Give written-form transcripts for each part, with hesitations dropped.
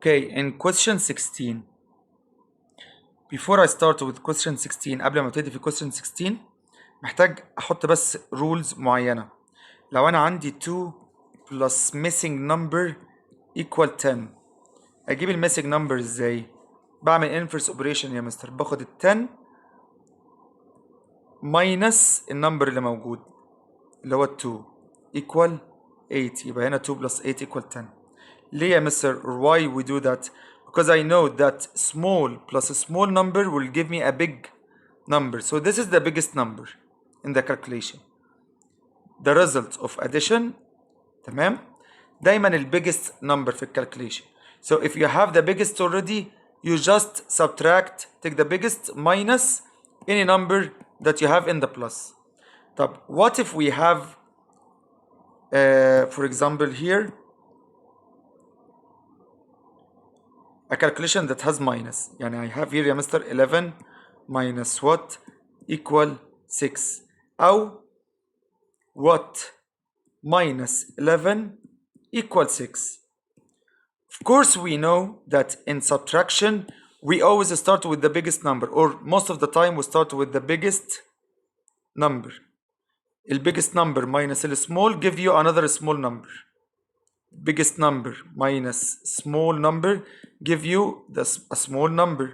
Okay, in question 16. Before I start with question 16 قبل ما ابتدي في question 16 محتاج احط بس rules معينة. لو انا عندي 2 plus missing number equal 10 اجيب ال missing number ازاي؟ بعمل inverse operation يا مستر، باخد ال 10 minus النمبر اللي موجود اللي هو 2 equal 8. يبقى هنا 2 plus 8 equal 10. ليه يا مستر؟ why we do that? Because I know that small plus a small number will give me a big number. So this is the biggest number in the calculation. The result of addition تمام دايما ال biggest number في calculation. So if you have the biggest already, you just subtract, take the biggest minus any number that you have in the plus. طب what if we have for example here a calculation that has minus. يعني I have here يا مستر 11 minus what equal 6 أو what minus 11 equal 6. Of course we know that in subtraction we always start with the biggest number, or most of the time we start with the biggest number. The biggest number minus the small give you another small number. Biggest number minus small number give you a small number.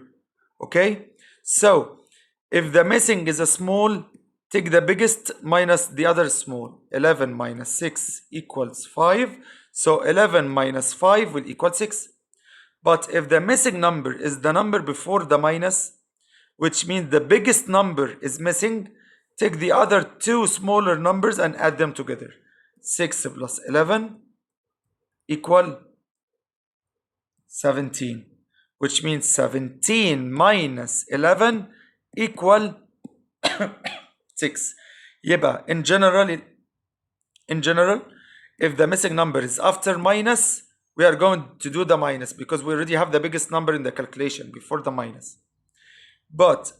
Okay, so if the missing is a small, take the biggest minus the other small. 11 minus 6 equals 5, so 11 minus 5 will equal 6. But if the missing number is the number before the minus, which means the biggest number is missing, take the other two smaller numbers and add them together. 6 plus 11 equal 17, which means 17 minus 11 equal 6. يبقى in general if the missing number is after minus, we are going to do the minus because we already have the biggest number in the calculation before the minus. But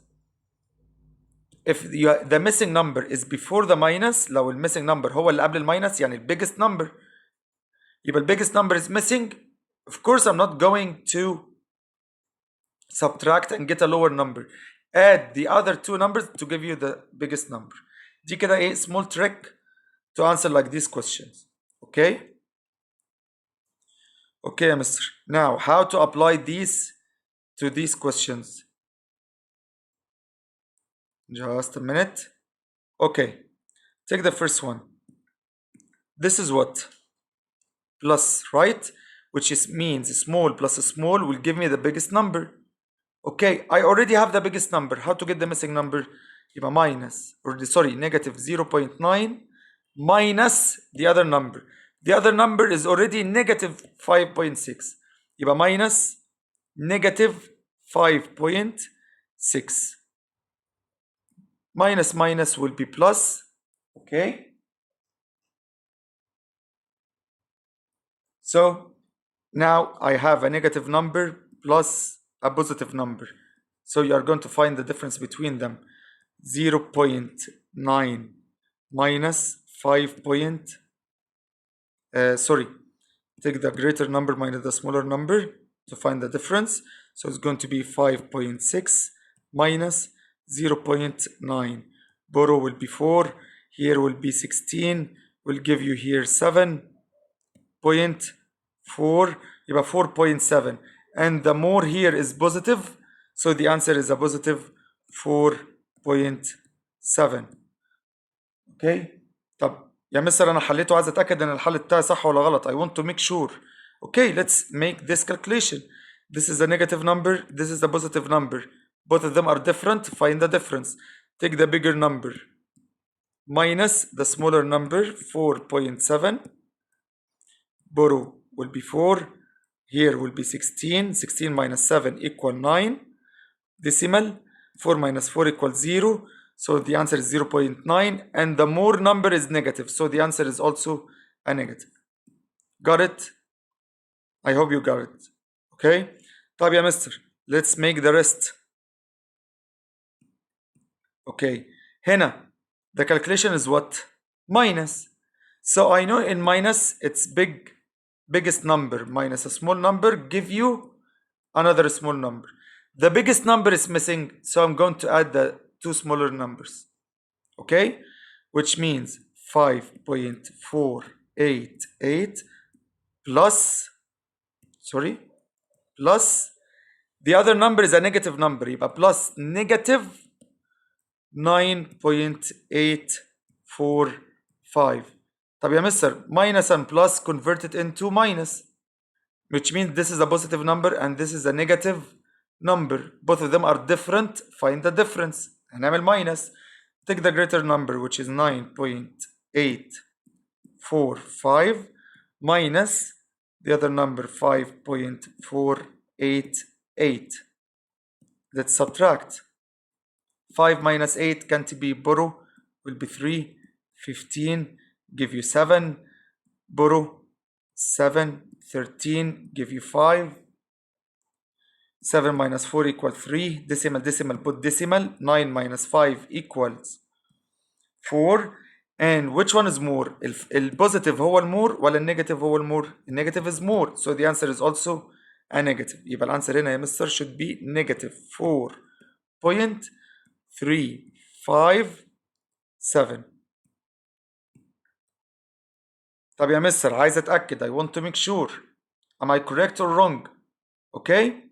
if the missing number is before the minus, لو missing number هو اللي قبل الماينس يعني biggest number, يبقى biggest number is missing. Of course I'm not going to subtract and get a lower number. Add the other two numbers to give you the biggest number. دي كده ايه small trick to answer like these questions. Okay? Okay, Mr. Now, how to apply these to these questions? Just a minute. Okay, take the first one. This is what? Plus, right? Which means small plus small will give me the biggest number. Okay, I already have the biggest number. How to get the missing number? يبقى minus, or sorry, negative 0.9 minus the other number. The other number is already negative 5.6. يبقى minus negative 5.6. Minus minus will be plus. Okay. So now I have a negative number plus a positive number. So you are going to find the difference between them. 0.9 minus 5. Take the greater number minus the smaller number to find the difference. So it's going to be 5.6 minus 0.9. Borrow will be 4. Here will be 16. Will give you here 7.4. يبقى 4.7. And the more here is positive. So the answer is a positive 4.7. Okay. طب يا مستر أنا حليته عايز أتأكد إن الحل بتاعي صح ولا غلط. I want to make sure. Okay, let's make this calculation. This is the negative number. This is the positive number. Both of them are different. Find the difference. Take the bigger number minus the smaller number, 4.7. Borrow will be 4. Here will be 16. 16 minus 7 equal 9. Decimal. 4 minus 4 equals 0. So the answer is 0.9. And the more number is negative. So the answer is also a negative. Got it? I hope you got it. Okay? طيب يا مستر. Let's make the rest. Okay. هنا the calculation is what? Minus. So I know in minus it's big biggest number minus a small number give you another small number. The biggest number is missing, so I'm going to add the two smaller numbers. Okay? Which means 5.488 plus the other number is a negative number, يبقى plus negative 9.845. طب يا مستر, minus and plus converted into minus, which means this is a positive number and this is a negative number. Both of them are different. Find the difference. هنعمل minus. Take the greater number, which is 9.845 minus the other number 5.488. Let's subtract. 5 minus 8 can't be borrow, will be 3. 15 give you 7. Borrow 7. 13 give you 5. 7 minus 4 equals 3. Decimal, put decimal. 9 minus 5 equals 4. And which one is more? البوزيتيف هو المور ولا النيجاتيف هو المور؟ النيجاتيف is more. So the answer is also a negative. يبقى الانسر هنا يا مستر should be negative 4.357. طب يا مستر, عايز اتأكد. I want to make sure. Am I correct or wrong? Okay?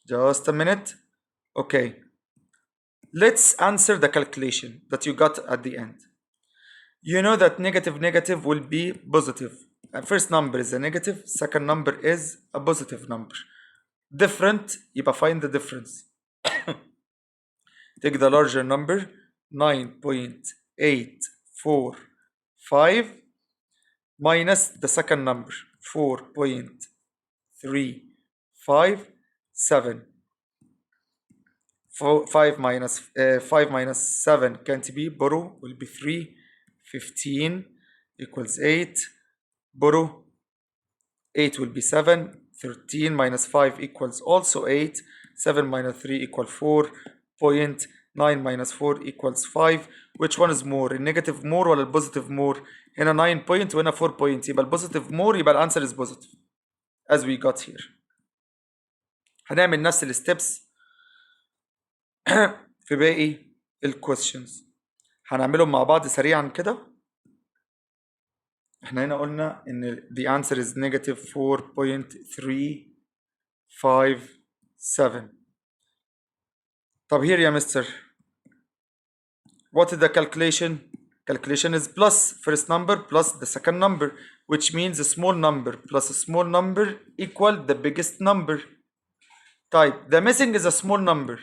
Just a minute. Okay. Let's answer the calculation that you got at the end. You know that negative will be positive. First number is a negative, second number is a positive number. Different, يبقى find the difference. Take the larger number, 9.845 minus the second number, 4.357. 5 minus 7 can't be, borrow will be 3. 15 equals 8. Borrow 8 will be 7. 13 minus 5 equals also 8. 7 minus 3 equals 4. 9 minus 4 equals 5. Which one is more? النيجاتيف more ولا البوزيتيف more؟ هنا 9 point وهنا 4 point. يبقى البوزيتيف more, يبقى الانسر is positive as we got here. هنعمل نفس الستبس في باقي الكويستشنز. هنعملهم مع بعض سريعا كده. احنا هنا قلنا ان the answer is negative 4.357. طب here يا مستر, what is the calculation? Calculation is plus first number plus the second number, which means a small number plus a small number equal the biggest number. طيب, the missing is a small number,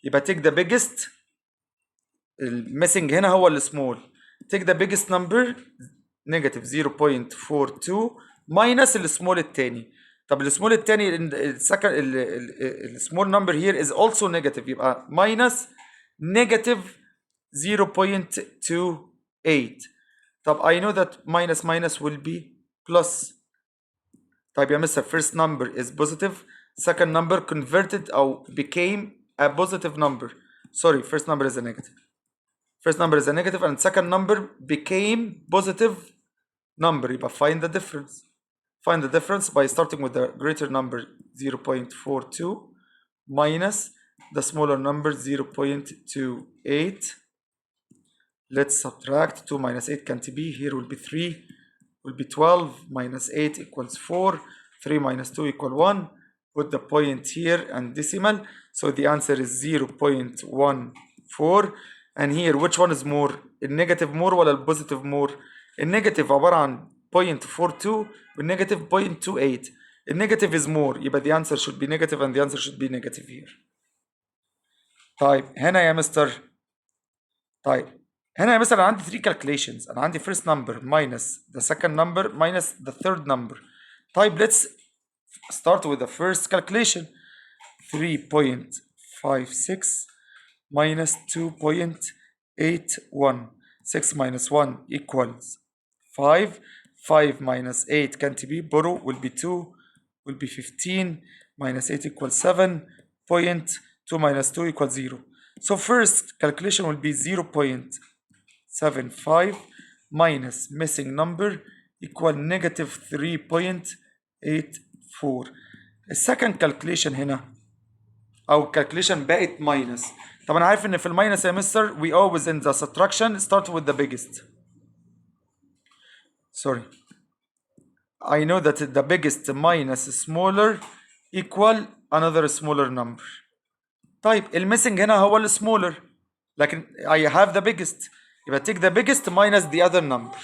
يبقى take the biggest. المissing هنا هو السمول. take the biggest number negative 0.42 minus السمول التاني. طب السمول التاني السمول number here is also negative, يبقى minus negative 0.28. طب I know that minus will be plus. طيب يا مستر, first number is positive, second number converted أو became a positive number. Sorry, first number is a negative. First number is a negative and second number became positive number. يبقى find the difference. Find the difference by starting with the greater number 0.42 minus the smaller number 0.28. Let's subtract. 2 minus 8 can't be. Here will be 3. Will be 12 minus 8 equals 4. 3 minus 2 equal 1. Put the point here and decimal. So the answer is 0.14. And here which one is more? النيجاتيف more ولا البوزيتيف more؟ النيجاتيف عبارة عن 0.42 والنيجاتيف 0.28. النيجاتيف is more, يبقى the answer should be negative and the answer should be negative here. طيب هنا يا مستر, أنا عندي 3 calculations. أنا عندي first number minus the second number minus the third number. طيب let's start with the first calculation. 3.56 minus 2.81. 6 minus 1 equals 5. 5 minus 8 can't be, borrow will be 2, will be 15. Minus 8 equals 7. 2 minus 2 equals 0. So first calculation will be 0.75 minus missing number equal negative 3.84. السكند calculation هنا أو calculation بقت minus. طب أنا عارف إن في الماينس يا مستر we always in the subtraction start with the biggest. Sorry. I know that the biggest minus smaller equal another smaller number. طيب الميسنج هنا هو السمولر لكن I have the biggest يبقى take the biggest minus the other number.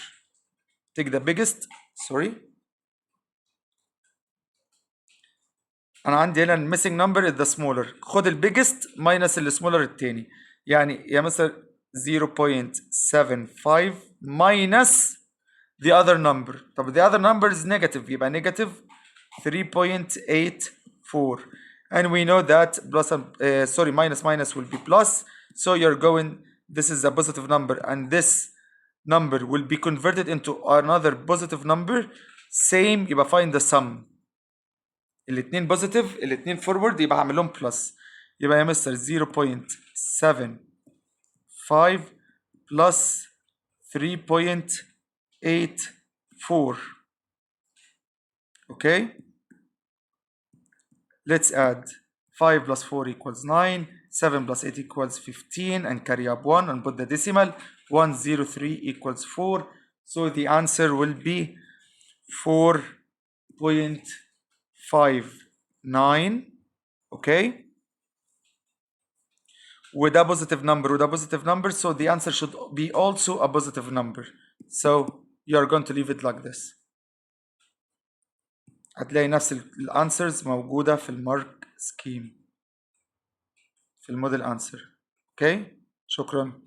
take the biggest sorry أنا عندي هنا الميسنج number is the smaller. خد البيجست minus السمولر التاني يعني يا مثلا 0.75 minus the other number. طب the other number is negative يبقى negative 3.84 and we know that plus minus will be plus, so you're going this is a positive number and this number will be converted into another positive number same يبقى find the sum. الاتنين positive الاتنين forward يبقى هعمل لهم plus يبقى يا مستر 0.75 plus 3.84. okay, let's add 5 plus 4 equals 9, 7 plus 8 equals 15 and carry up 1 and put the decimal 103 equals 4, so the answer will be 4.59. okay, with a positive number, so the answer should be also a positive number, so you are going to leave it like this. هتلاقي نفس الانسرز موجودة في المارك سكيم في الموديل انسر. اوكي شكرا.